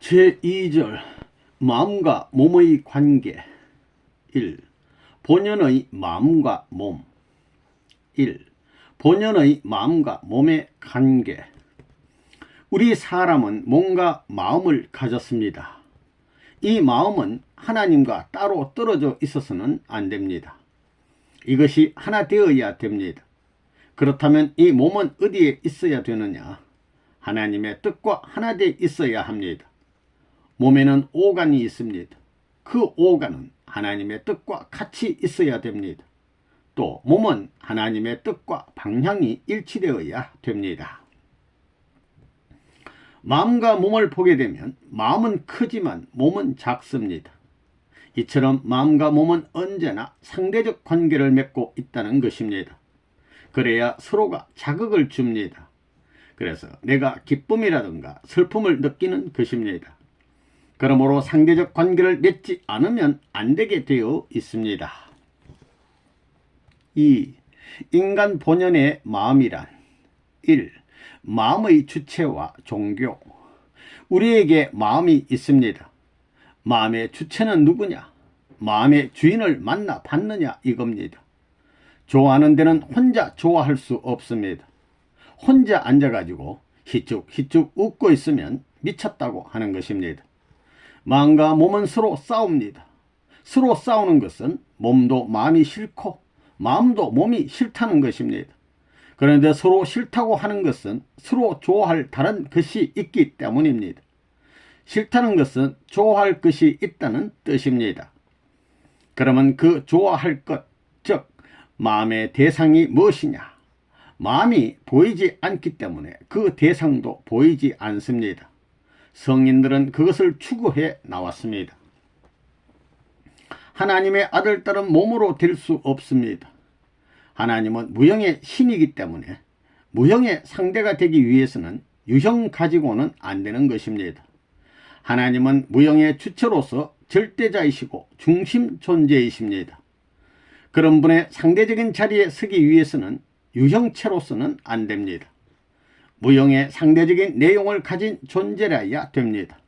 제2절 마음과 몸의 관계 1. 본연의 마음과 몸 1. 본연의 마음과 몸의 관계. 우리 사람은 몸과 마음을 가졌습니다. 이 마음은 하나님과 따로 떨어져 있어서는 안 됩니다. 이것이 하나 되어야 됩니다. 그렇다면 이 몸은 어디에 있어야 되느냐? 하나님의 뜻과 하나 되어 있어야 합니다. 몸에는 오간이 있습니다. 그 오간은 하나님의 뜻과 같이 있어야 됩니다. 또 몸은 하나님의 뜻과 방향이 일치되어야 됩니다. 마음과 몸을 보게 되면 마음은 크지만 몸은 작습니다. 이처럼 마음과 몸은 언제나 상대적 관계를 맺고 있다는 것입니다. 그래야 서로가 자극을 줍니다. 그래서 내가 기쁨이라든가 슬픔을 느끼는 것입니다. 그러므로 상대적 관계를 맺지 않으면 안 되게 되어 있습니다. 2. 인간 본연의 마음이란 1. 마음의 주체와 종교. 우리에게 마음이 있습니다. 마음의 주체는 누구냐? 마음의 주인을 만나 봤느냐 이겁니다. 좋아하는 데는 혼자 좋아할 수 없습니다. 혼자 앉아가지고 희죽희죽 웃고 있으면 미쳤다고 하는 것입니다. 마음과 몸은 서로 싸웁니다. 서로 싸우는 것은 몸도 마음이 싫고 마음도 몸이 싫다는 것입니다. 그런데 서로 싫다고 하는 것은 서로 좋아할 다른 것이 있기 때문입니다. 싫다는 것은 좋아할 것이 있다는 뜻입니다. 그러면 그 좋아할 것, 즉 마음의 대상이 무엇이냐? 마음이 보이지 않기 때문에 그 대상도 보이지 않습니다. 성인들은 그것을 추구해 나왔습니다. 하나님의 아들, 딸은 몸으로 될 수 없습니다. 하나님은 무형의 신이기 때문에 무형의 상대가 되기 위해서는 유형 가지고는 안 되는 것입니다. 하나님은 무형의 주체로서 절대자이시고 중심 존재이십니다. 그런 분의 상대적인 자리에 서기 위해서는 유형체로서는 안 됩니다. 무형의 상대적인 내용을 가진 존재라야 됩니다.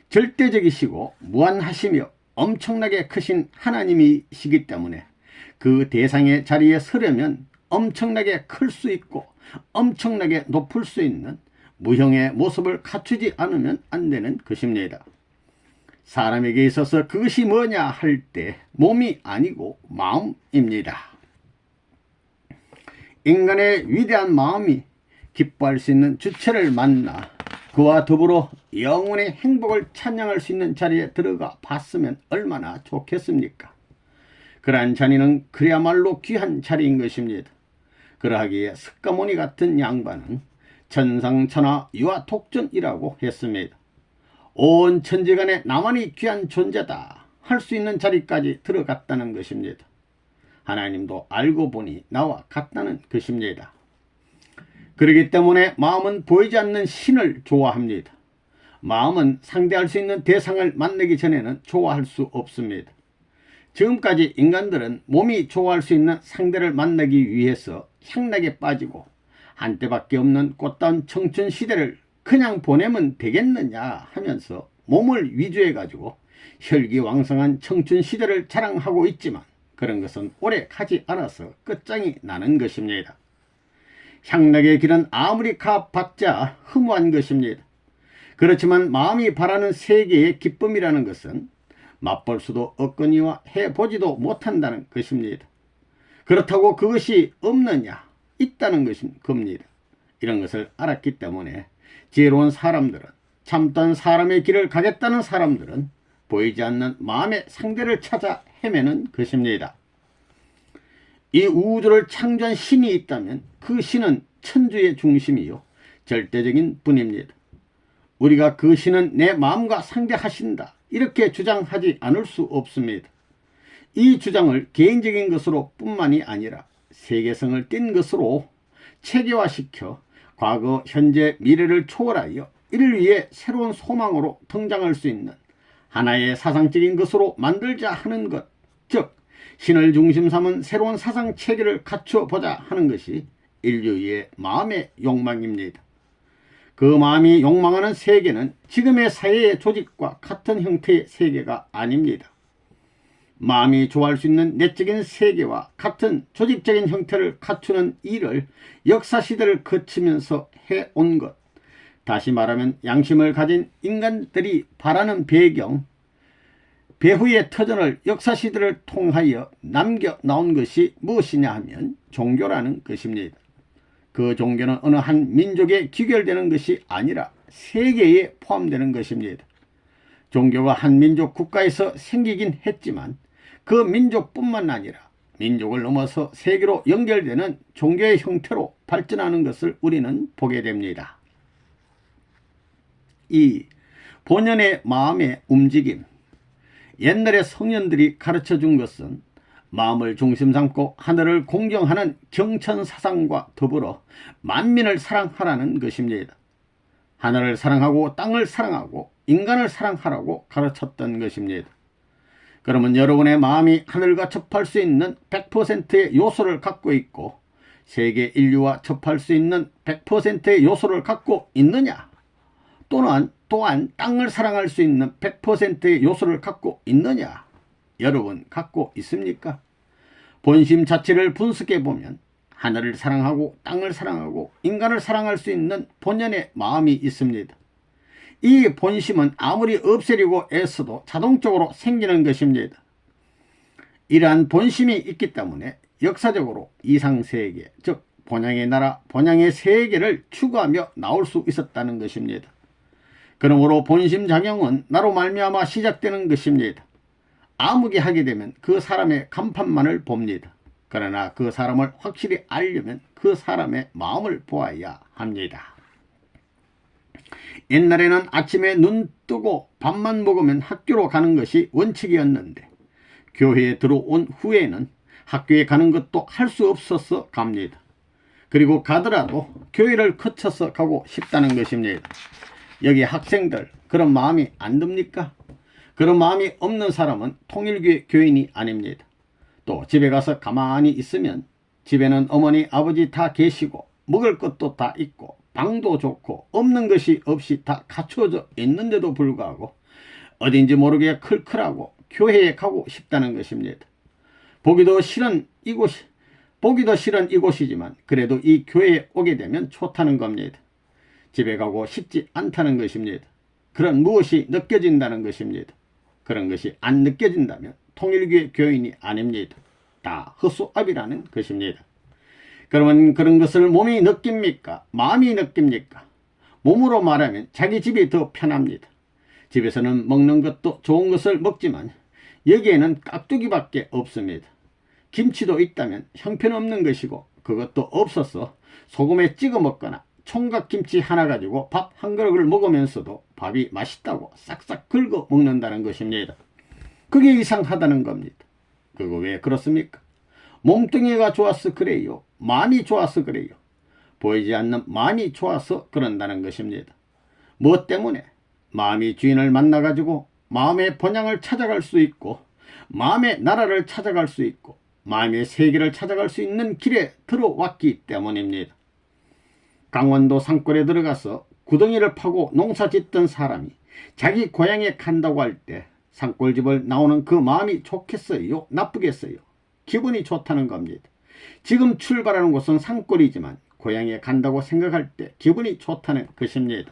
절대적이시고 무한하시며 엄청나게 크신 하나님이시기 때문에 그 대상의 자리에 서려면 엄청나게 클 수 있고 엄청나게 높을 수 있는 무형의 모습을 갖추지 않으면 안 되는 것입니다. 사람에게 있어서 그것이 뭐냐 할 때 몸이 아니고 마음입니다. 인간의 위대한 마음이 기뻐할 수 있는 주체를 만나 그와 더불어 영원의 행복을 찬양할 수 있는 자리에 들어가 봤으면 얼마나 좋겠습니까? 그러한 자리는 그야말로 귀한 자리인 것입니다. 그러하기에 석가모니 같은 양반은 천상천하 유아독존이라고 했습니다. 온 천지간에 나만이 귀한 존재다 할 수 있는 자리까지 들어갔다는 것입니다. 하나님도 알고 보니 나와 같다는 것입니다. 그렇기 때문에 마음은 보이지 않는 신을 좋아합니다. 마음은 상대할 수 있는 대상을 만나기 전에는 좋아할 수 없습니다. 지금까지 인간들은 몸이 좋아할 수 있는 상대를 만나기 위해서 향락에 빠지고 한때밖에 없는 꽃다운 청춘 시대를 그냥 보내면 되겠느냐 하면서 몸을 위주해 가지고 혈기왕성한 청춘 시대를 자랑하고 있지만 그런 것은 오래 가지 않아서 끝장이 나는 것입니다. 향락의 길은 아무리 가봤자 허무한 것입니다. 그렇지만 마음이 바라는 세계의 기쁨이라는 것은 맛볼 수도 없거니와 해보지도 못한다는 것입니다. 그렇다고 그것이 없느냐? 있다는 겁니다. 이런 것을 알았기 때문에 지혜로운 사람들은, 참던 사람의 길을 가겠다는 사람들은 보이지 않는 마음의 상대를 찾아 헤매는 것입니다. 이 우주를 창조한 신이 있다면 그 신은 천주의 중심이요 절대적인 분입니다. 우리가 그 신은 내 마음과 상대하신다 이렇게 주장하지 않을 수 없습니다. 이 주장을 개인적인 것으로 뿐만이 아니라 세계성을 띈 것으로 체계화시켜 과거, 현재, 미래를 초월하여 이를 위해 새로운 소망으로 등장할 수 있는 하나의 사상적인 것으로 만들자 하는 것, 즉 신을 중심 삼은 새로운 사상 체계를 갖춰보자 하는 것이 인류의 마음의 욕망입니다. 그 마음이 욕망하는 세계는 지금의 사회의 조직과 같은 형태의 세계가 아닙니다. 마음이 좋아할 수 있는 내적인 세계와 같은 조직적인 형태를 갖추는 일을 역사시대를 거치면서 해온 것, 다시 말하면 양심을 가진 인간들이 바라는 배경, 배후의 터전을 역사시대를 통하여 남겨나온 것이 무엇이냐 하면 종교라는 것입니다. 그 종교는 어느 한 민족에 귀결되는 것이 아니라 세계에 포함되는 것입니다. 종교가 한 민족 국가에서 생기긴 했지만 그 민족뿐만 아니라 민족을 넘어서 세계로 연결되는 종교의 형태로 발전하는 것을 우리는 보게 됩니다. 이 본연의 마음의 움직임, 옛날에 성현들이 가르쳐준 것은 마음을 중심 삼고 하늘을 공경하는 경천사상과 더불어 만민을 사랑하라는 것입니다. 하늘을 사랑하고 땅을 사랑하고 인간을 사랑하라고 가르쳤던 것입니다. 그러면 여러분의 마음이 하늘과 접할 수 있는 100%의 요소를 갖고 있고 세계 인류와 접할 수 있는 100%의 요소를 갖고 있느냐? 또한 땅을 사랑할 수 있는 100%의 요소를 갖고 있느냐? 여러분 갖고 있습니까? 본심 자체를 분석해 보면 하늘을 사랑하고 땅을 사랑하고 인간을 사랑할 수 있는 본연의 마음이 있습니다. 이 본심은 아무리 없애려고 애써도 자동적으로 생기는 것입니다. 이러한 본심이 있기 때문에 역사적으로 이상세계, 즉 본향의 나라, 본향의 세계를 추구하며 나올 수 있었다는 것입니다. 그러므로 본심작용은 나로 말미암아 시작되는 것입니다. 아무개 하게 되면 그 사람의 간판만을 봅니다. 그러나 그 사람을 확실히 알려면 그 사람의 마음을 보아야 합니다. 옛날에는 아침에 눈 뜨고 밥만 먹으면 학교로 가는 것이 원칙이었는데 교회에 들어온 후에는 학교에 가는 것도 할 수 없어서 갑니다. 그리고 가더라도 교회를 거쳐서 가고 싶다는 것입니다. 여기 학생들 그런 마음이 안 듭니까? 그런 마음이 없는 사람은 통일교회 교인이 아닙니다. 또 집에 가서 가만히 있으면 집에는 어머니 아버지 다 계시고 먹을 것도 다 있고 방도 좋고 없는 것이 없이 다 갖춰져 있는데도 불구하고 어딘지 모르게 클클하고 교회에 가고 싶다는 것입니다. 보기도 싫은 이곳이지만 그래도 이 교회에 오게 되면 좋다는 겁니다. 집에 가고 싶지 않다는 것입니다. 그런 무엇이 느껴진다는 것입니다. 그런 것이 안 느껴진다면 통일교회 교인이 아닙니다. 다 헛수압이라는 것입니다. 그러면 그런 것을 몸이 느낍니까? 마음이 느낍니까? 몸으로 말하면 자기 집이 더 편합니다. 집에서는 먹는 것도 좋은 것을 먹지만 여기에는 깍두기밖에 없습니다. 김치도 있다면 형편없는 것이고 그것도 없어서 소금에 찍어 먹거나 총각김치 하나 가지고 밥 한 그릇을 먹으면서도 밥이 맛있다고 싹싹 긁어 먹는다는 것입니다. 그게 이상하다는 겁니다. 그거 왜 그렇습니까? 몸뚱이가 좋아서 그래요? 마음이 좋아서 그래요? 보이지 않는 마음이 좋아서 그런다는 것입니다. 무엇 때문에? 마음이 주인을 만나가지고 마음의 본향을 찾아갈 수 있고 마음의 나라를 찾아갈 수 있고 마음의 세계를 찾아갈 수 있는 길에 들어왔기 때문입니다. 강원도 산골에 들어가서 구덩이를 파고 농사 짓던 사람이 자기 고향에 간다고 할 때 산골집을 나오는 그 마음이 좋겠어요? 나쁘겠어요? 기분이 좋다는 겁니다. 지금 출발하는 곳은 산골이지만 고향에 간다고 생각할 때 기분이 좋다는 것입니다.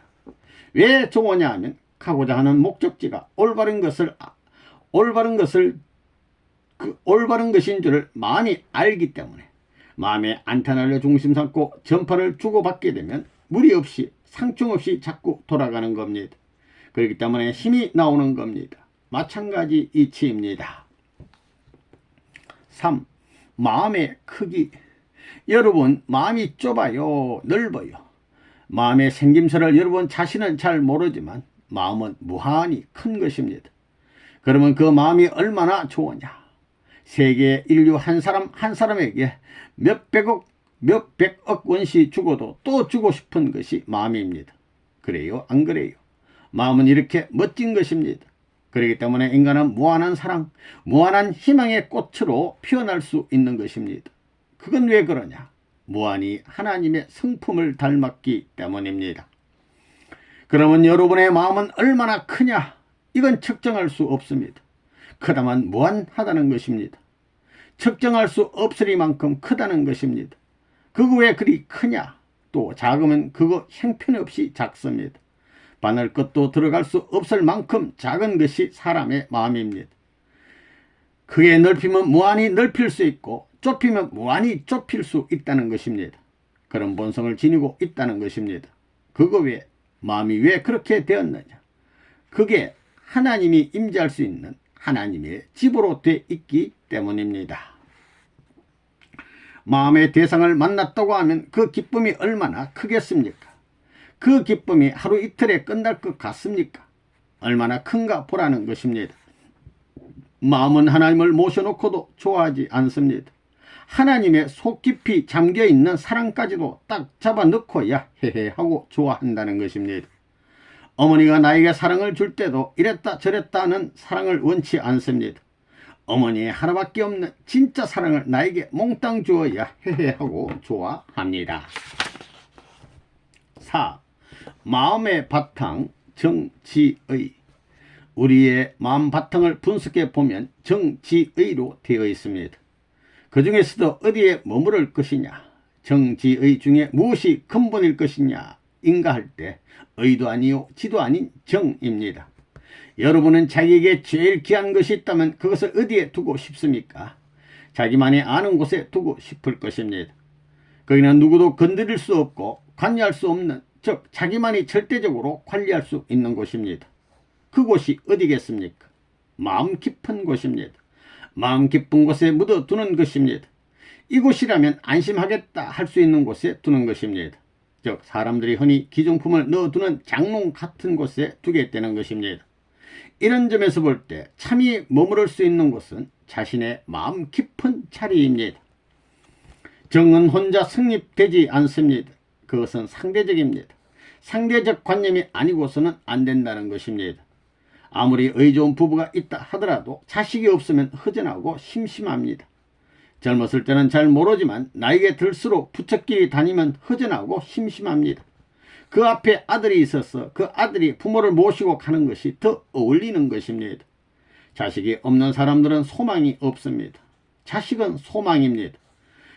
왜 좋으냐 하면 가고자 하는 목적지가 올바른 것인 줄을 마음이 알기 때문에 마음의 안테나를 중심 삼고 전파를 주고받게 되면 무리 없이 상충 없이 자꾸 돌아가는 겁니다. 그렇기 때문에 힘이 나오는 겁니다. 마찬가지 이치입니다. 3. 마음의 크기. 여러분 마음이 좁아요? 넓어요? 마음의 생김새를 여러분 자신은 잘 모르지만 마음은 무한히 큰 것입니다. 그러면 그 마음이 얼마나 좋으냐? 세계 인류 한 사람 한 사람에게 몇백억 원씩 죽어도 또 주고 싶은 것이 마음입니다. 그래요? 안 그래요? 마음은 이렇게 멋진 것입니다. 그렇기 때문에 인간은 무한한 사랑, 무한한 희망의 꽃으로 피어날 수 있는 것입니다. 그건 왜 그러냐? 무한히 하나님의 성품을 닮았기 때문입니다. 그러면 여러분의 마음은 얼마나 크냐? 이건 측정할 수 없습니다. 크다만 무한하다는 것입니다. 측정할 수 없으리만큼 크다는 것입니다. 그거 왜 그리 크냐? 또 작으면 그거 형편없이 작습니다. 바늘 끝도 들어갈 수 없을 만큼 작은 것이 사람의 마음입니다. 크게 넓히면 무한히 넓힐 수 있고 좁히면 무한히 좁힐 수 있다는 것입니다. 그런 본성을 지니고 있다는 것입니다. 그거 왜 마음이 왜 그렇게 되었느냐? 그게 하나님이 임재할 수 있는 하나님의 집으로 돼 있기 때문입니다. 마음의 대상을 만났다고 하면 그 기쁨이 얼마나 크겠습니까? 그 기쁨이 하루 이틀에 끝날 것 같습니까? 얼마나 큰가 보라는 것입니다. 마음은 하나님을 모셔놓고도 좋아하지 않습니다. 하나님의 속 깊이 잠겨있는 사랑까지도 딱 잡아넣고야 헤헤 하고 좋아한다는 것입니다. 어머니가 나에게 사랑을 줄 때도 이랬다 저랬다 하는 사랑을 원치 않습니다. 어머니의 하나밖에 없는 진짜 사랑을 나에게 몽땅 주어야 헤헤 하고 좋아합니다. 4. 마음의 바탕 정지의. 우리의 마음 바탕을 분석해 보면 정지의로 되어 있습니다. 그 중에서도 어디에 머무를 것이냐, 정지의 중에 무엇이 근본일 것이냐 인가 할 때 의도 아니요 지도 아닌 정입니다. 여러분은 자기에게 제일 귀한 것이 있다면 그것을 어디에 두고 싶습니까? 자기만이 아는 곳에 두고 싶을 것입니다. 거기는 누구도 건드릴 수 없고 관여할 수 없는, 즉 자기만이 절대적으로 관리할 수 있는 곳입니다. 그곳이 어디겠습니까? 마음 깊은 곳입니다. 마음 깊은 곳에 묻어두는 것입니다. 이곳이라면 안심하겠다 할 수 있는 곳에 두는 것입니다. 즉 사람들이 흔히 기존품을 넣어두는 장롱 같은 곳에 두겠다는 것입니다. 이런 점에서 볼 때 참이 머무를 수 있는 곳은 자신의 마음 깊은 자리입니다. 정은 혼자 성립되지 않습니다. 그것은 상대적입니다. 상대적 관념이 아니고서는 안 된다는 것입니다. 아무리 의좋은 부부가 있다 하더라도 자식이 없으면 허전하고 심심합니다. 젊었을 때는 잘 모르지만 나이가 들수록 부처끼리 다니면 허전하고 심심합니다. 그 앞에 아들이 있어서 그 아들이 부모를 모시고 가는 것이 더 어울리는 것입니다. 자식이 없는 사람들은 소망이 없습니다. 자식은 소망입니다.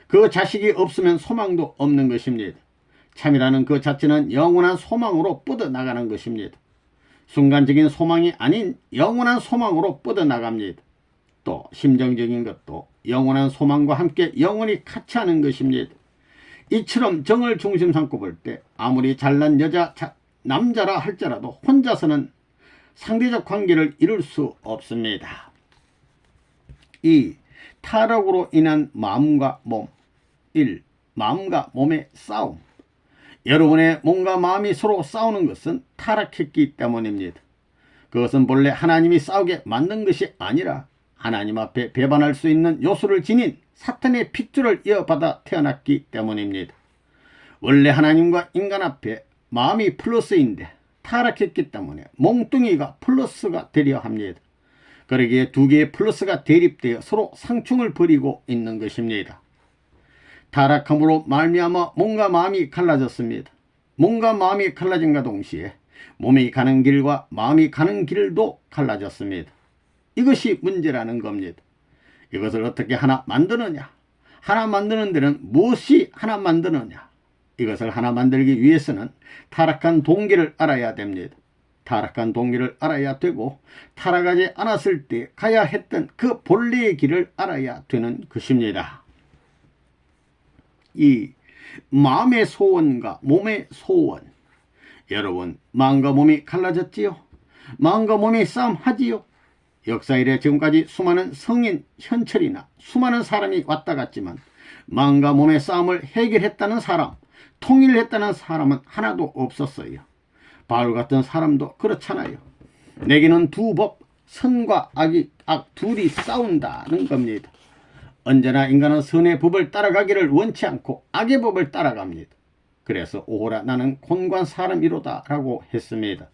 그 자식이 없으면 소망도 없는 것입니다. 참이라는 그 자체는 영원한 소망으로 뻗어나가는 것입니다. 순간적인 소망이 아닌 영원한 소망으로 뻗어나갑니다. 또 심정적인 것도 영원한 소망과 함께 영원히 같이 하는 것입니다. 이처럼 정을 중심 삼고 볼 때 아무리 잘난 남자라 할지라도 혼자서는 상대적 관계를 이룰 수 없습니다. 이 타락으로 인한 마음과 몸. 1. 마음과 몸의 싸움. 여러분의 몸과 마음이 서로 싸우는 것은 타락했기 때문입니다. 그것은 본래 하나님이 싸우게 만든 것이 아니라 하나님 앞에 배반할 수 있는 요소를 지닌 사탄의 핏줄을 이어받아 태어났기 때문입니다. 원래 하나님과 인간 앞에 마음이 플러스인데 타락했기 때문에 몽뚱이가 플러스가 되려 합니다. 그러기에 두 개의 플러스가 대립되어 서로 상충을 벌이고 있는 것입니다. 타락함으로 말미암아 몸과 마음이 갈라졌습니다. 몸과 마음이 갈라짐과 동시에 몸이 가는 길과 마음이 가는 길도 갈라졌습니다. 이것이 문제라는 겁니다. 이것을 어떻게 하나 만드느냐? 하나 만드는 데는 무엇이 하나 만드느냐? 이것을 하나 만들기 위해서는 타락한 동기를 알아야 됩니다. 타락한 동기를 알아야 되고 타락하지 않았을 때 가야 했던 그 본래의 길을 알아야 되는 것입니다. 이 마음의 소원과 몸의 소원. 여러분, 마음과 몸이 갈라졌지요? 마음과 몸이 싸움하지요? 역사 이래 지금까지 수많은 성인 현철이나 수많은 사람이 왔다 갔지만 마음과 몸의 싸움을 해결했다는 사람, 통일했다는 사람은 하나도 없었어요. 바울 같은 사람도 그렇잖아요. 내게는 두 법, 선과 악 둘이 싸운다는 겁니다. 언제나 인간은 선의 법을 따라가기를 원치 않고 악의 법을 따라갑니다. 그래서 오호라 나는 곤고한 사람이로다 라고 했습니다.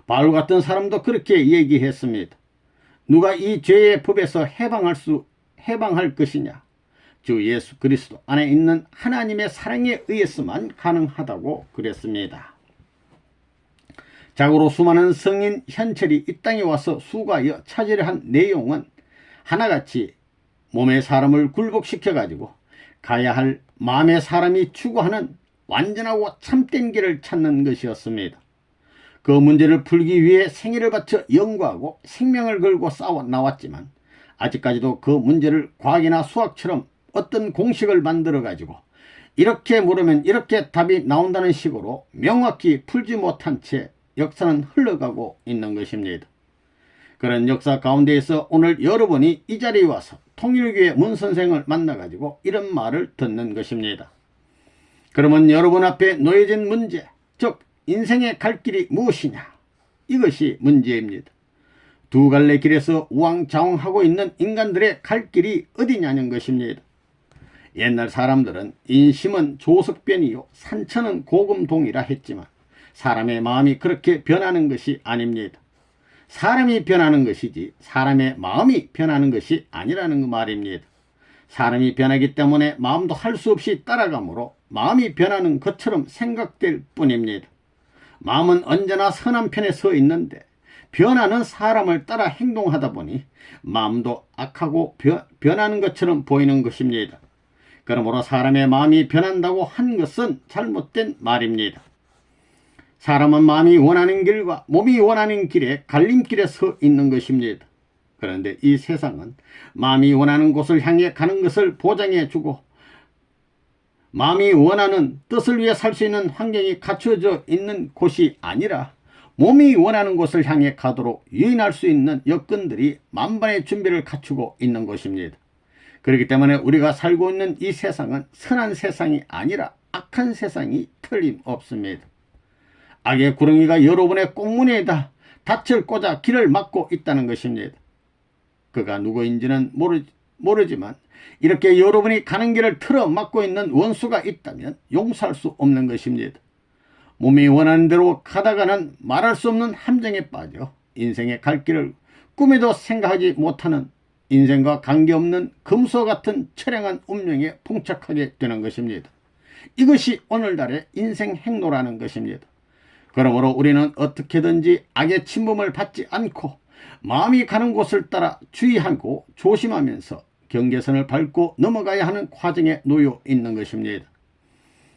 바울 같은 사람도 그렇게 얘기했습니다. 누가 이 죄의 법에서 해방할 것이냐? 주 예수 그리스도 안에 있는 하나님의 사랑에 의해서만 가능하다고 그랬습니다. 자고로 수많은 성인 현철이 이 땅에 와서 수고하여 찾으려 한 내용은 하나같이 몸의 사람을 굴복시켜 가지고 가야 할 마음의 사람이 추구하는 완전하고 참된 길을 찾는 것이었습니다. 그 문제를 풀기 위해 생애를 바쳐 연구하고 생명을 걸고 싸워 나왔지만 아직까지도 그 문제를 과학이나 수학처럼 어떤 공식을 만들어 가지고 이렇게 물으면 이렇게 답이 나온다는 식으로 명확히 풀지 못한 채 역사는 흘러가고 있는 것입니다. 그런 역사 가운데에서 오늘 여러분이 이 자리에 와서 통일교회 문 선생을 만나 가지고 이런 말을 듣는 것입니다. 그러면 여러분 앞에 놓여진 문제, 즉 인생의 갈 길이 무엇이냐? 이것이 문제입니다. 두 갈래 길에서 우왕좌왕하고 있는 인간들의 갈 길이 어디냐는 것입니다. 옛날 사람들은 인심은 조석변이요 산천은 고금동이라 했지만 사람의 마음이 그렇게 변하는 것이 아닙니다. 사람이 변하는 것이지 사람의 마음이 변하는 것이 아니라는 그 말입니다. 사람이 변하기 때문에 마음도 할 수 없이 따라가므로 마음이 변하는 것처럼 생각될 뿐입니다. 마음은 언제나 선한 편에 서 있는데 변하는 사람을 따라 행동하다 보니 마음도 악하고 변하는 것처럼 보이는 것입니다. 그러므로 사람의 마음이 변한다고 한 것은 잘못된 말입니다. 사람은 마음이 원하는 길과 몸이 원하는 길에 갈림길에 서 있는 것입니다. 그런데 이 세상은 마음이 원하는 곳을 향해 가는 것을 보장해 주고 마음이 원하는 뜻을 위해 살 수 있는 환경이 갖춰져 있는 곳이 아니라 몸이 원하는 곳을 향해 가도록 유인할 수 있는 여건들이 만반의 준비를 갖추고 있는 것입니다. 그렇기 때문에 우리가 살고 있는 이 세상은 선한 세상이 아니라 악한 세상이 틀림없습니다. 악의 구렁이가 여러분의 꽁무니에다 닻을 꽂아 길을 막고 있다는 것입니다. 그가 누구인지는 모르지만 이렇게 여러분이 가는 길을 틀어 막고 있는 원수가 있다면 용서할 수 없는 것입니다. 몸이 원하는 대로 가다가는 말할 수 없는 함정에 빠져 인생의 갈 길을 꿈에도 생각하지 못하는 인생과 관계없는 금소 같은 처량한 운명에 봉착하게 되는 것입니다. 이것이 오늘날의 인생 행로라는 것입니다. 그러므로 우리는 어떻게든지 악의 침범을 받지 않고 마음이 가는 곳을 따라 주의하고 조심하면서 경계선을 밟고 넘어가야 하는 과정에 놓여 있는 것입니다.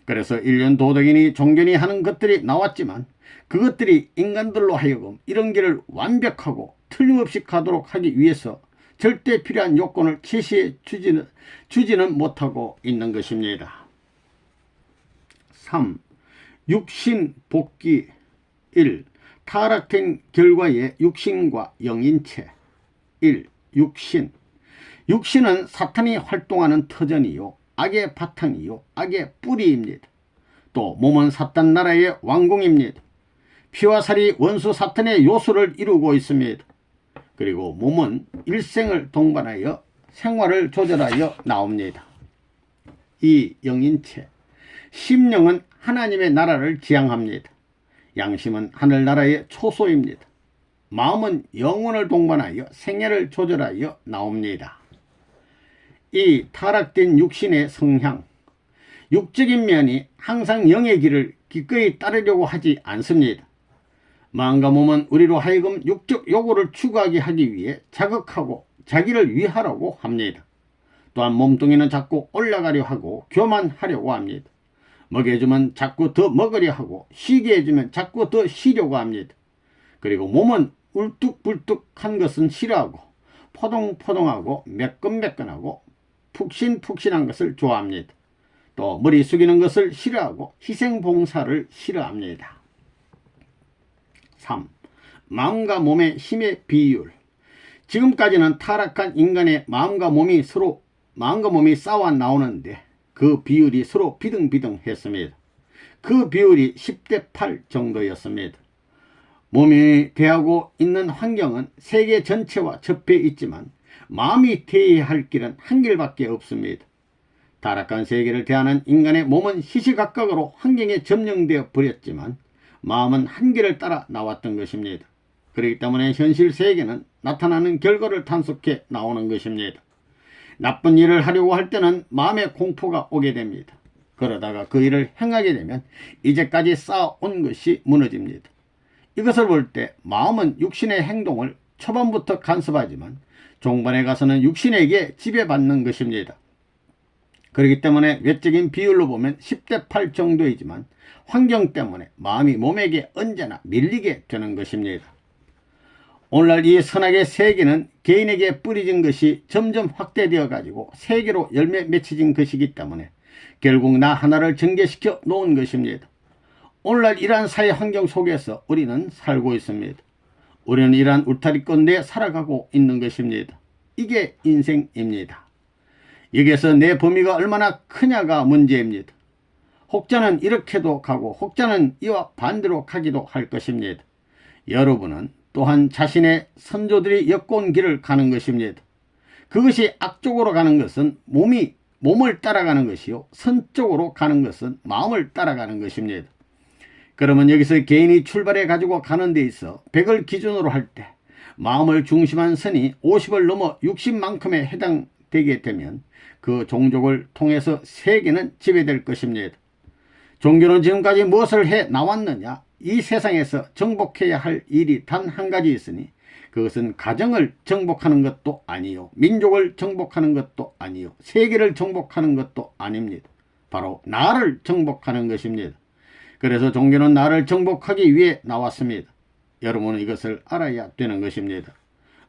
그래서 인륜 도덕이니 종교니 하는 것들이 나왔지만 그것들이 인간들로 하여금 이런 길을 완벽하고 틀림없이 가도록 하기 위해서 절대 필요한 요건을 제시해 주지는 못하고 있는 것입니다. 3. 육신 복귀 1. 타락된 결과의 육신과 영인체 1. 육신. 육신은 사탄이 활동하는 터전이요 악의 바탕이요 악의 뿌리입니다. 또 몸은 사탄 나라의 왕궁입니다. 피와 살이 원수 사탄의 요소를 이루고 있습니다. 그리고 몸은 일생을 동반하여 생활을 조절하여 나옵니다. 2. 영인체. 심령은 하나님의 나라를 지향합니다. 양심은 하늘나라의 초소입니다. 마음은 영혼을 동반하여 생애를 조절하여 나옵니다. 이 타락된 육신의 성향. 육적인 면이 항상 영의 길을 기꺼이 따르려고 하지 않습니다. 마음과 몸은 우리로 하여금 육적 요구를 추구하게 하기 위해 자극하고 자기를 위하라고 합니다. 또한 몸뚱이는 자꾸 올라가려 하고 교만하려고 합니다. 먹여주면 자꾸 더 먹으려 하고 쉬게 해주면 자꾸 더 쉬려고 합니다. 그리고 몸은 울뚝불뚝한 것은 싫어하고 포동포동하고 매끈매끈하고 푹신푹신한 것을 좋아합니다. 또 머리 숙이는 것을 싫어하고 희생봉사를 싫어합니다. 3. 마음과 몸의 힘의 비율. 지금까지는 타락한 인간의 마음과 몸이 싸워 나오는데 그 비율이 서로 비등비등했습니다. 그 비율이 10대 8 정도였습니다. 몸이 대하고 있는 환경은 세계 전체와 접해 있지만 마음이 대해야 할 길은 한 길밖에 없습니다. 타락한 세계를 대하는 인간의 몸은 시시각각으로 환경에 점령되어 버렸지만 마음은 한 길을 따라 나왔던 것입니다. 그렇기 때문에 현실 세계는 나타나는 결과를 단속해 나오는 것입니다. 나쁜 일을 하려고 할 때는 마음의 공포가 오게 됩니다. 그러다가 그 일을 행하게 되면 이제까지 쌓아온 것이 무너집니다. 이것을 볼 때 마음은 육신의 행동을 초반부터 간섭하지만 종반에 가서는 육신에게 지배받는 것입니다. 그렇기 때문에 외적인 비율로 보면 10대 8 정도이지만 환경 때문에 마음이 몸에게 언제나 밀리게 되는 것입니다. 오늘날 이 선악의 세계는 개인에게 뿌려진 것이 점점 확대되어 가지고 세계로 열매 맺혀진 것이기 때문에 결국 나 하나를 전개시켜 놓은 것입니다. 오늘날 이러한 사회 환경 속에서 우리는 살고 있습니다. 우리는 이러한 울타리권 내에 살아가고 있는 것입니다. 이게 인생입니다. 여기에서 내 범위가 얼마나 크냐가 문제입니다. 혹자는 이렇게도 가고 혹자는 이와 반대로 가기도 할 것입니다. 여러분은 또한 자신의 선조들이 엮어온 길을 가는 것입니다. 그것이 악쪽으로 가는 것은 몸을 따라가는 것이요, 선쪽으로 가는 것은 마음을 따라가는 것입니다. 그러면 여기서 개인이 출발해 가지고 가는 데 있어 100을 기준으로 할 때 마음을 중심한 선이 50을 넘어 60만큼에 해당되게 되면 그 종족을 통해서 세계는 지배될 것입니다. 종교는 지금까지 무엇을 해 나왔느냐? 이 세상에서 정복해야 할 일이 단 한 가지 있으니 그것은 가정을 정복하는 것도 아니요, 민족을 정복하는 것도 아니요, 세계를 정복하는 것도 아닙니다. 바로 나를 정복하는 것입니다. 그래서 종교는 나를 정복하기 위해 나왔습니다. 여러분은 이것을 알아야 되는 것입니다.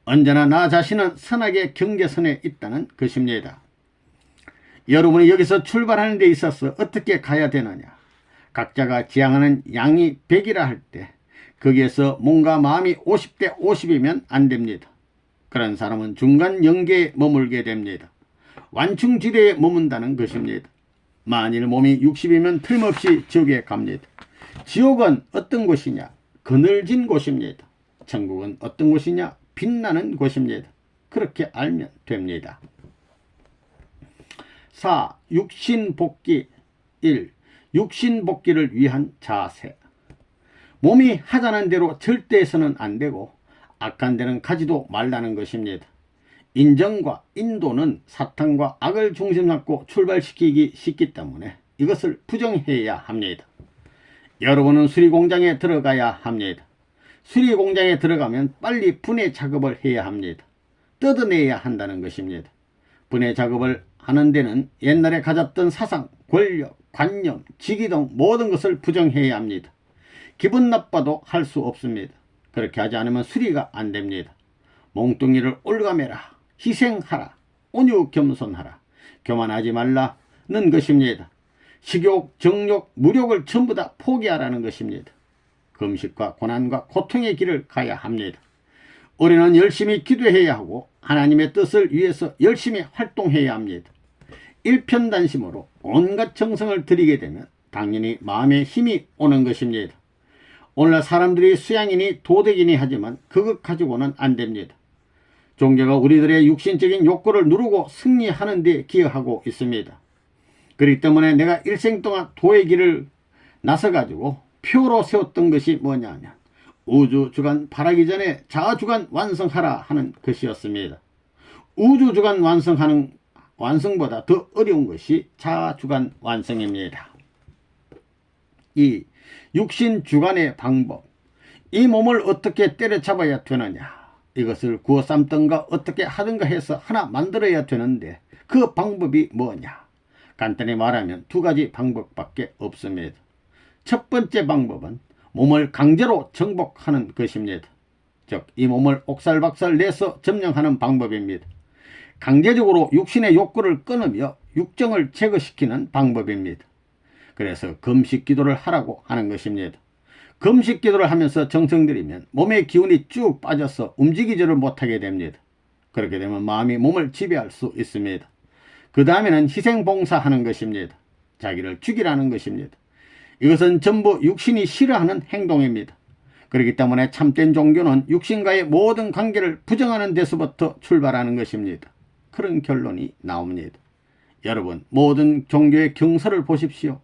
언제나 나 자신은 선악의 경계선에 있다는 것입니다. 여러분이 여기서 출발하는 데 있어서 어떻게 가야 되느냐? 각자가 지향하는 양이 100이라 할 때 거기에서 뭔가 마음이 50대 50이면 안 됩니다. 그런 사람은 중간 영계에 머물게 됩니다. 완충지대에 머문다는 것입니다. 만일 몸이 60이면 틀림없이 지옥에 갑니다. 지옥은 어떤 곳이냐? 그늘진 곳입니다. 천국은 어떤 곳이냐? 빛나는 곳입니다. 그렇게 알면 됩니다. 4. 육신복귀 1. 육신복귀를 위한 자세. 몸이 하자는 대로 절대 해서는 안 되고 악한 데는 가지도 말라는 것입니다. 인정과 인도는 사탄과 악을 중심 잡고 출발시키기 쉽기 때문에 이것을 부정해야 합니다. 여러분은 수리공장에 들어가야 합니다. 수리공장에 들어가면 빨리 분해 작업을 해야 합니다. 뜯어내야 한다는 것입니다. 분해 작업을 하는 데는 옛날에 가졌던 사상, 권력, 관념, 직위 등 모든 것을 부정해야 합니다. 기분 나빠도 할 수 없습니다. 그렇게 하지 않으면 수리가 안 됩니다. 몽둥이를 올가매라, 희생하라, 온유 겸손하라, 교만하지 말라는 것입니다. 식욕, 정욕, 무욕을 전부 다 포기하라는 것입니다. 금식과 고난과 고통의 길을 가야 합니다. 우리는 열심히 기도해야 하고 하나님의 뜻을 위해서 열심히 활동해야 합니다. 일편단심으로 온갖 정성을 들이게 되면 당연히 마음에 힘이 오는 것입니다. 오늘날 사람들이 수양이니 도덕이니 하지만 그것 가지고는 안 됩니다. 종교가 우리들의 육신적인 욕구를 누르고 승리하는 데 기여하고 있습니다. 그렇기 때문에 내가 일생 동안 도의 길을 나서가지고 표로 세웠던 것이 뭐냐면 우주주간 바라기 전에 자아주간 완성하라 하는 것이었습니다. 우주주간 완성보다 더 어려운 것이 자아주간 완성입니다. 이 육신주간의 방법, 이 몸을 어떻게 때려잡아야 되느냐, 이것을 구워 삶든가 어떻게 하든가 해서 하나 만들어야 되는데 그 방법이 뭐냐? 간단히 말하면 두 가지 방법밖에 없습니다. 첫 번째 방법은 몸을 강제로 정복하는 것입니다. 즉, 이 몸을 옥살박살 내서 점령하는 방법입니다. 강제적으로 육신의 욕구를 끊으며 육정을 제거시키는 방법입니다. 그래서 금식 기도를 하라고 하는 것입니다. 금식 기도를 하면서 정성 들이면 몸의 기운이 쭉 빠져서 움직이지를 못하게 됩니다. 그렇게 되면 마음이 몸을 지배할 수 있습니다. 그 다음에는 희생봉사하는 것입니다. 자기를 죽이라는 것입니다. 이것은 전부 육신이 싫어하는 행동입니다. 그렇기 때문에 참된 종교는 육신과의 모든 관계를 부정하는 데서부터 출발하는 것입니다. 그런 결론이 나옵니다. 여러분, 모든 종교의 경서를 보십시오.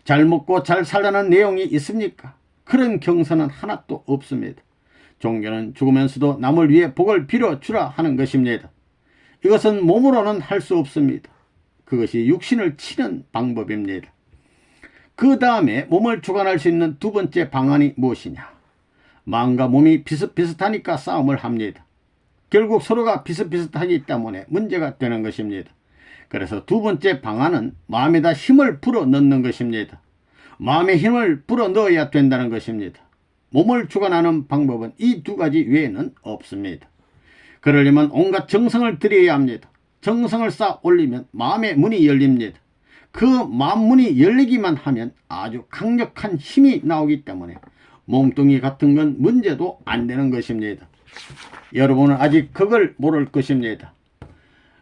잘 먹고 잘 살라는 내용이 있습니까? 그런 경서는 하나도 없습니다. 종교는 죽으면서도 남을 위해 복을 빌어주라 하는 것입니다. 이것은 몸으로는 할 수 없습니다. 그것이 육신을 치는 방법입니다. 그 다음에 몸을 주관할 수 있는 두 번째 방안이 무엇이냐? 마음과 몸이 비슷비슷하니까 싸움을 합니다. 결국 서로가 비슷비슷하기 때문에 문제가 되는 것입니다. 그래서 두 번째 방안은 마음에다 힘을 불어넣는 것입니다. 마음에 힘을 불어넣어야 된다는 것입니다. 몸을 주관하는 방법은 이 두 가지 외에는 없습니다. 그러려면 온갖 정성을 들여야 합니다. 정성을 쌓아 올리면 마음의 문이 열립니다. 그 마음 문이 열리기만 하면 아주 강력한 힘이 나오기 때문에 몸뚱이 같은 건 문제도 안 되는 것입니다. 여러분은 아직 그걸 모를 것입니다.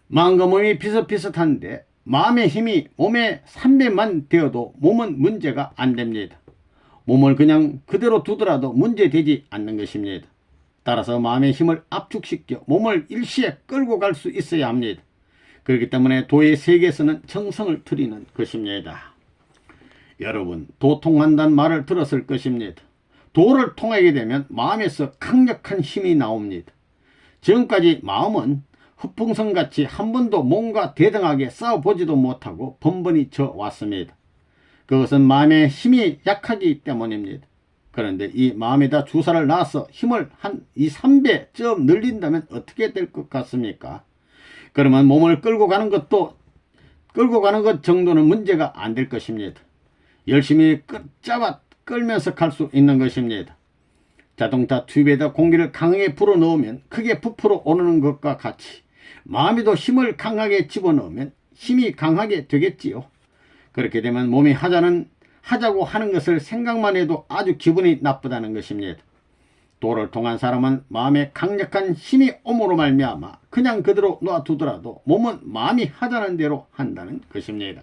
마음과 몸이 비슷비슷한데 마음의 힘이 몸의 3배만 되어도 몸은 문제가 안 됩니다. 몸을 그냥 그대로 두더라도 문제되지 않는 것입니다. 따라서 마음의 힘을 압축시켜 몸을 일시에 끌고 갈 수 있어야 합니다. 그렇기 때문에 도의 세계에서는 정성을 들이는 것입니다. 여러분, 도통한다는 말을 들었을 것입니다. 도를 통하게 되면 마음에서 강력한 힘이 나옵니다. 지금까지 마음은 흑풍선같이 한 번도 몸과 대등하게 싸워보지도 못하고 번번이 져왔습니다. 그것은 마음의 힘이 약하기 때문입니다. 그런데 이 마음에다 주사를 놔서 힘을 한 2, 3배 좀 늘린다면 어떻게 될 것 같습니까? 그러면 몸을 끌고 가는 것 정도는 문제가 안 될 것입니다. 열심히 끌면서 갈 수 있는 것입니다. 자동차 튜브에다 공기를 강하게 불어넣으면 크게 부풀어 오르는 것과 같이 마음에도 힘을 강하게 집어넣으면 힘이 강하게 되겠지요. 그렇게 되면 몸이 하자고 하는 것을 생각만 해도 아주 기분이 나쁘다는 것입니다. 도를 통한 사람은 마음에 강력한 힘이 옴으로 말미암아 그냥 그대로 놔두더라도 몸은 마음이 하자는 대로 한다는 것입니다.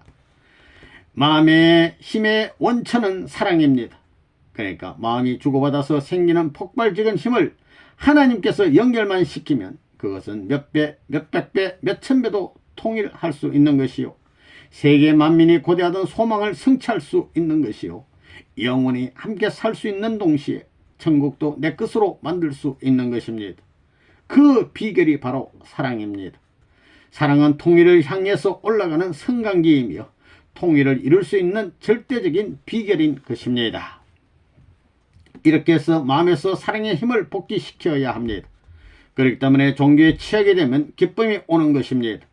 마음의 힘의 원천은 사랑입니다. 그러니까 마음이 주고받아서 생기는 폭발적인 힘을 하나님께서 연결만 시키면 그것은 몇 배, 몇백 배, 몇천 배도 통일할 수 있는 것이요. 세계 만민이 고대하던 소망을 성취할 수 있는 것이요. 영원히 함께 살 수 있는 동시에 천국도 내 것으로 만들 수 있는 것입니다. 그 비결이 바로 사랑입니다. 사랑은 통일을 향해서 올라가는 성강기이며 통일을 이룰 수 있는 절대적인 비결인 것입니다. 이렇게 해서 마음에서 사랑의 힘을 복귀시켜야 합니다. 그렇기 때문에 종교에 취하게 되면 기쁨이 오는 것입니다.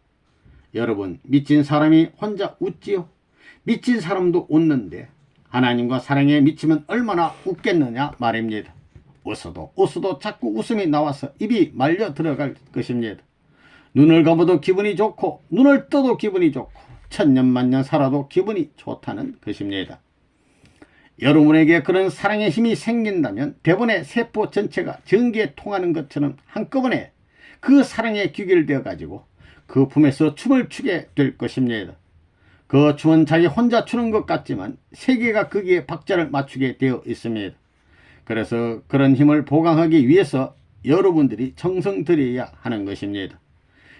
여러분, 미친 사람이 혼자 웃지요? 미친 사람도 웃는데 하나님과 사랑에 미치면 얼마나 웃겠느냐 말입니다. 웃어도 자꾸 웃음이 나와서 입이 말려 들어갈 것입니다. 눈을 감아도 기분이 좋고 눈을 떠도 기분이 좋고 천년만년 살아도 기분이 좋다는 것입니다. 여러분에게 그런 사랑의 힘이 생긴다면 대본의 세포 전체가 전기에 통하는 것처럼 한꺼번에 그 사랑에 귀결되어 가지고 그 품에서 춤을 추게 될 것입니다. 그 춤은 자기 혼자 추는 것 같지만 세계가 거기에 박자를 맞추게 되어 있습니다. 그래서 그런 힘을 보강하기 위해서 여러분들이 정성 들여야 하는 것입니다.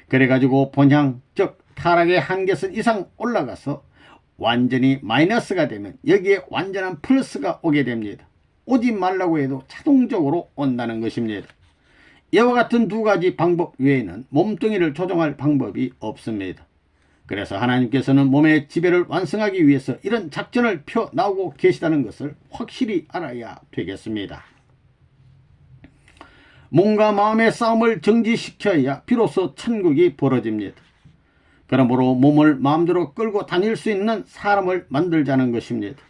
그래가지고 본향, 즉 타락의 한계선 이상 올라가서 완전히 마이너스가 되면 여기에 완전한 플러스가 오게 됩니다. 오지 말라고 해도 자동적으로 온다는 것입니다. 이와 같은 두 가지 방법 외에는 몸뚱이를 조정할 방법이 없습니다. 그래서 하나님께서는 몸의 지배를 완성하기 위해서 이런 작전을 펴 나오고 계시다는 것을 확실히 알아야 되겠습니다. 몸과 마음의 싸움을 정지시켜야 비로소 천국이 벌어집니다. 그러므로 몸을 마음대로 끌고 다닐 수 있는 사람을 만들자는 것입니다.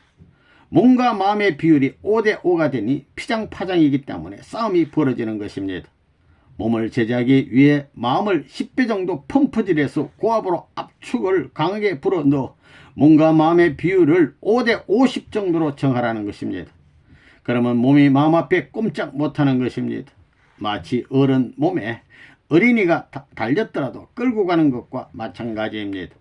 몸과 마음의 비율이 5대5가 되니 피장파장이기 때문에 싸움이 벌어지는 것입니다. 몸을 제재하기 위해 마음을 10배 정도 펌프질해서 고압으로 압축을 강하게 불어넣어 몸과 마음의 비율을 5대50 정도로 정하라는 것입니다. 그러면 몸이 마음 앞에 꼼짝 못하는 것입니다. 마치 어른 몸에 어린이가 달렸더라도 끌고 가는 것과 마찬가지입니다.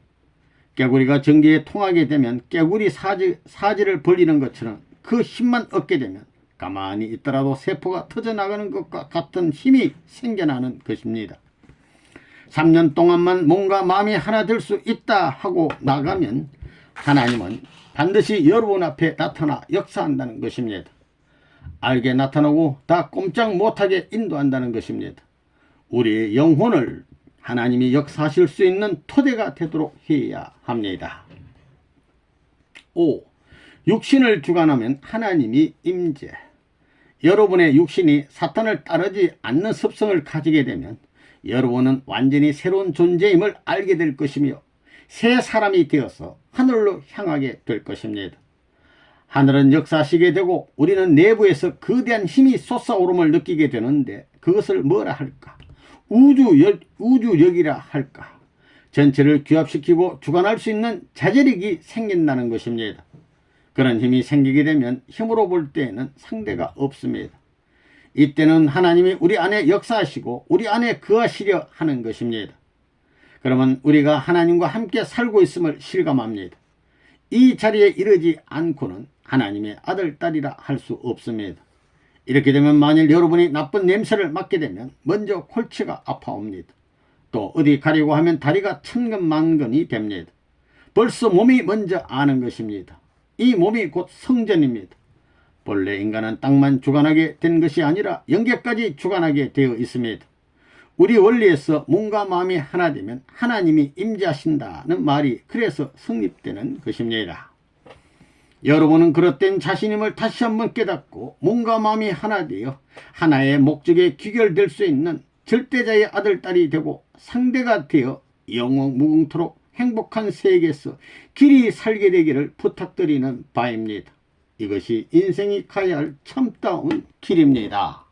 깨구리가 전기에 통하게 되면 깨구리 사지를 벌리는 것처럼 그 힘만 얻게 되면 가만히 있더라도 세포가 터져나가는 것과 같은 힘이 생겨나는 것입니다. 3년 동안만 몸과 마음이 하나 될 수 있다 하고 나가면 하나님은 반드시 여러분 앞에 나타나 역사한다는 것입니다. 알게 나타나고 다 꼼짝 못하게 인도한다는 것입니다. 우리의 영혼을 하나님이 역사하실 수 있는 토대가 되도록 해야 합니다. 5. 육신을 주관하면 하나님이 임재. 여러분의 육신이 사탄을 따르지 않는 습성을 가지게 되면 여러분은 완전히 새로운 존재임을 알게 될 것이며 새 사람이 되어서 하늘로 향하게 될 것입니다. 하늘은 역사하시게 되고 우리는 내부에서 거대한 힘이 솟아오름을 느끼게 되는데 그것을 뭐라 할까? 우주력이라 할까? 전체를 규합시키고 주관할 수 있는 자제력이 생긴다는 것입니다. 그런 힘이 생기게 되면 힘으로 볼 때에는 상대가 없습니다. 이때는 하나님이 우리 안에 역사하시고 우리 안에 거하시려 하는 것입니다. 그러면 우리가 하나님과 함께 살고 있음을 실감합니다. 이 자리에 이르지 않고는 하나님의 아들, 딸이라 할 수 없습니다. 이렇게 되면 만일 여러분이 나쁜 냄새를 맡게 되면 먼저 골치가 아파옵니다. 또 어디 가려고 하면 다리가 천근만근이 됩니다. 벌써 몸이 먼저 아는 것입니다. 이 몸이 곧 성전입니다. 본래 인간은 땅만 주관하게 된 것이 아니라 영계까지 주관하게 되어 있습니다. 우리 원리에서 몸과 마음이 하나 되면 하나님이 임재하신다는 말이 그래서 성립되는 것입니다. 여러분은 그릇된 자신임을 다시 한번 깨닫고 몸과 마음이 하나 되어 하나의 목적에 귀결될 수 있는 절대자의 아들, 딸이 되고 상대가 되어 영원 무궁토록 행복한 세계에서 길이 살게 되기를 부탁드리는 바입니다. 이것이 인생이 가야 할 참다운 길입니다.